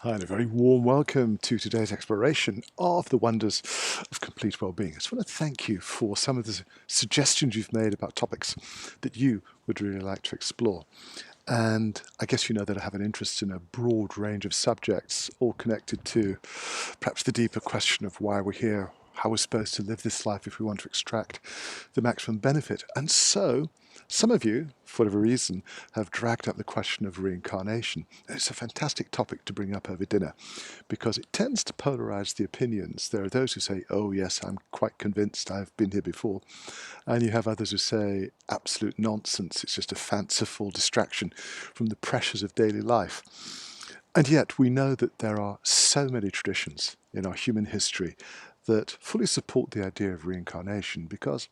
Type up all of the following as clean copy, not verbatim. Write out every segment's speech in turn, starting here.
Hi, and a very warm welcome to today's exploration of the wonders of complete well-being. I just want to thank you for some of the suggestions you've made about topics that you would really like to explore. And I guess you know that I have an interest in a broad range of subjects, all connected to perhaps the deeper question of why we're here, how we're supposed to live this life if we want to extract the maximum benefit. And so, some of you, for whatever reason, have dragged up the question of reincarnation. And it's a fantastic topic to bring up over dinner because it tends to polarize the opinions. There are those who say, oh yes, I'm quite convinced, I've been here before. And you have others who say, absolute nonsense, it's just a fanciful distraction from the pressures of daily life. And yet we know that there are so many traditions in our human history that fully support the idea of reincarnation, because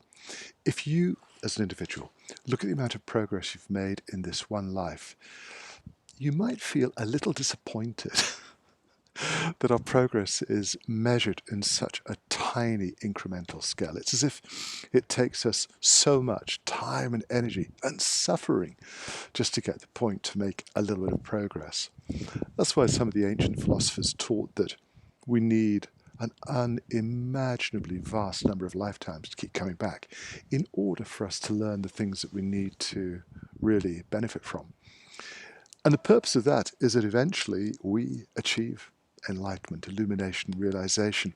if you, as an individual, look at the amount of progress you've made in this one life, you might feel a little disappointed that our progress is measured in such a tiny incremental scale. It's as if it takes us so much time and energy and suffering just to get the point to make a little bit of progress. That's why some of the ancient philosophers taught that we need an unimaginably vast number of lifetimes to keep coming back in order for us to learn the things that we need to really benefit from. And the purpose of that is that eventually we achieve enlightenment, illumination, realization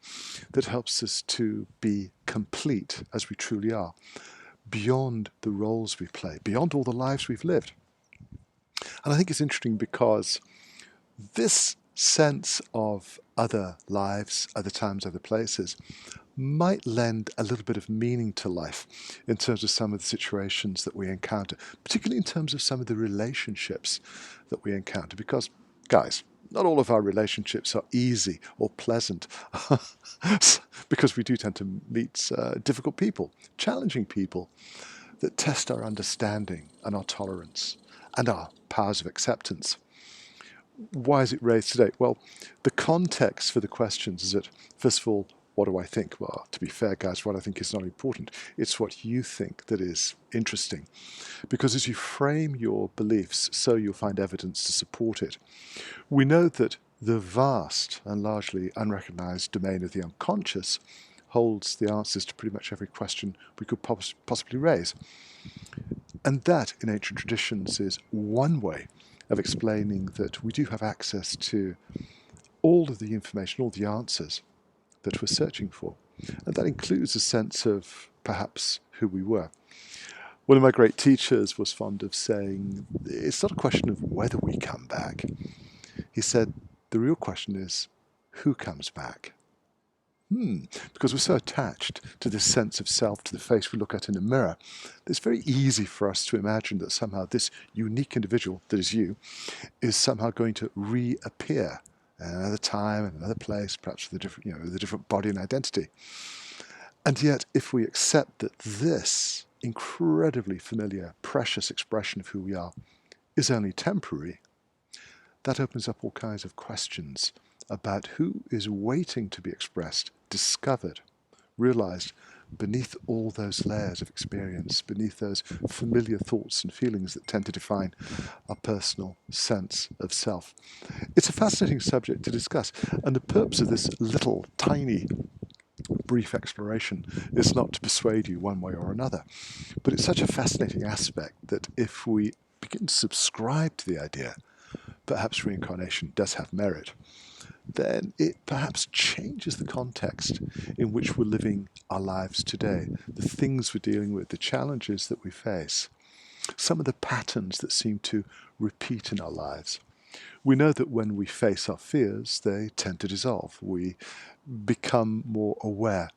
that helps us to be complete as we truly are, beyond the roles we play, beyond all the lives we've lived. And I think it's interesting because this sense of other lives, other times, other places, might lend a little bit of meaning to life in terms of some of the situations that we encounter, particularly in terms of some of the relationships that we encounter. Because, guys, not all of our relationships are easy or pleasant because we do tend to meet difficult people, challenging people that test our understanding and our tolerance and our powers of acceptance. Why is it raised today? Well, the context for the questions is that, first of all, what do I think? Well, to be fair, guys, what I think is not important. It's what you think that is interesting. Because as you frame your beliefs, so you'll find evidence to support it. We know that the vast and largely unrecognized domain of the unconscious holds the answers to pretty much every question we could possibly raise. And that, in ancient traditions, is one way of explaining that we do have access to all of the information, all the answers that we're searching for. And that includes a sense of perhaps who we were. One of my great teachers was fond of saying, it's not a question of whether we come back. He said, the real question is, who comes back? Because we're so attached to this sense of self, to the face we look at in a mirror, it's very easy for us to imagine that somehow this unique individual that is you is somehow going to reappear at another time, in another place, perhaps with a different, with a different body and identity. And yet, if we accept that this incredibly familiar, precious expression of who we are is only temporary, that opens up all kinds of questions about who is waiting to be expressed, discovered, realized beneath all those layers of experience, beneath those familiar thoughts and feelings that tend to define our personal sense of self. It's a fascinating subject to discuss, and the purpose of this little tiny brief exploration is not to persuade you one way or another, but it's such a fascinating aspect that if we begin to subscribe to the idea perhaps reincarnation does have merit, then it perhaps changes the context in which we're living our lives today, the things we're dealing with, the challenges that we face, some of the patterns that seem to repeat in our lives. We know that when we face our fears, they tend to dissolve. We become more aware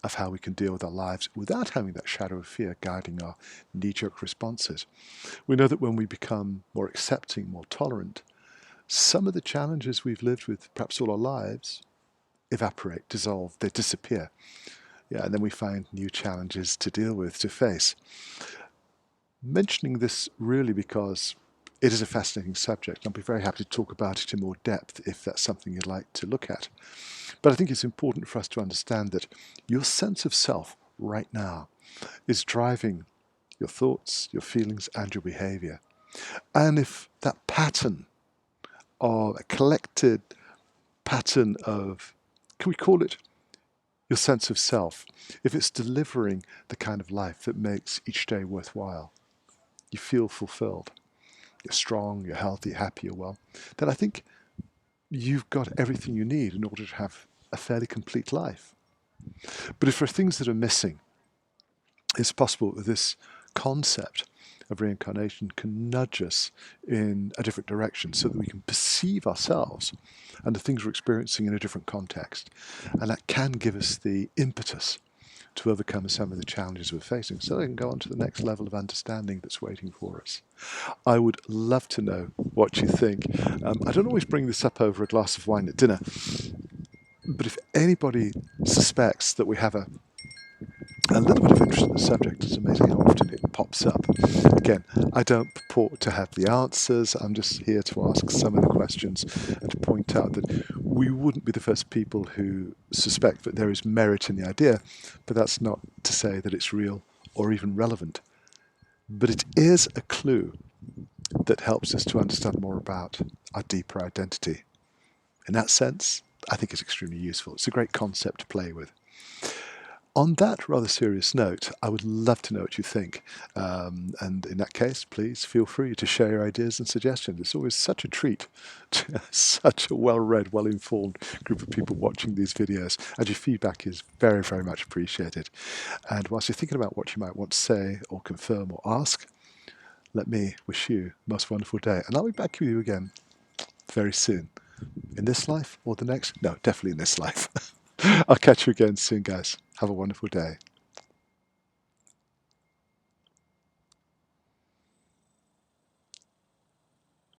of how we can deal with our lives without having that shadow of fear guiding our knee-jerk responses. We know that when we become more accepting, more tolerant, some of the challenges we've lived with perhaps all our lives evaporate, dissolve, they disappear. Yeah, and then we find new challenges to deal with, to face. Mentioning this really because it is a fascinating subject. I'll be very happy to talk about it in more depth if that's something you'd like to look at. But I think it's important for us to understand that your sense of self right now is driving your thoughts, your feelings, and your behavior. And if that pattern of a collected pattern of, can we call it your sense of self, if it's delivering the kind of life that makes each day worthwhile, you feel fulfilled, you're strong, you're healthy, happy, you're well, then I think you've got everything you need in order to have a fairly complete life. But if there are things that are missing, it's possible that this concept of reincarnation can nudge us in a different direction so that we can perceive ourselves and the things we're experiencing in a different context. And that can give us the impetus to overcome some of the challenges we're facing so we can go on to the next level of understanding that's waiting for us. I would love to know what you think. I don't always bring this up over a glass of wine at dinner, but if anybody suspects that we have a little bit of interest in the subject, it's amazing how often it pops up. Again, I don't purport to have the answers. I'm just here to ask some of the questions and to point out that we wouldn't be the first people who suspect that there is merit in the idea, but that's not to say that it's real or even relevant. But it is a clue that helps us to understand more about our deeper identity. In that sense, I think it's extremely useful. It's a great concept to play with. On that rather serious note, I would love to know what you think. And in that case, please feel free to share your ideas and suggestions. It's always such a treat to have such a well-read, well-informed group of people watching these videos. And your feedback is very, very much appreciated. And whilst you're thinking about what you might want to say or confirm or ask, let me wish you a most wonderful day. And I'll be back with you again very soon. In this life or the next? No, definitely in this life. I'll catch you again soon, guys. Have a wonderful day.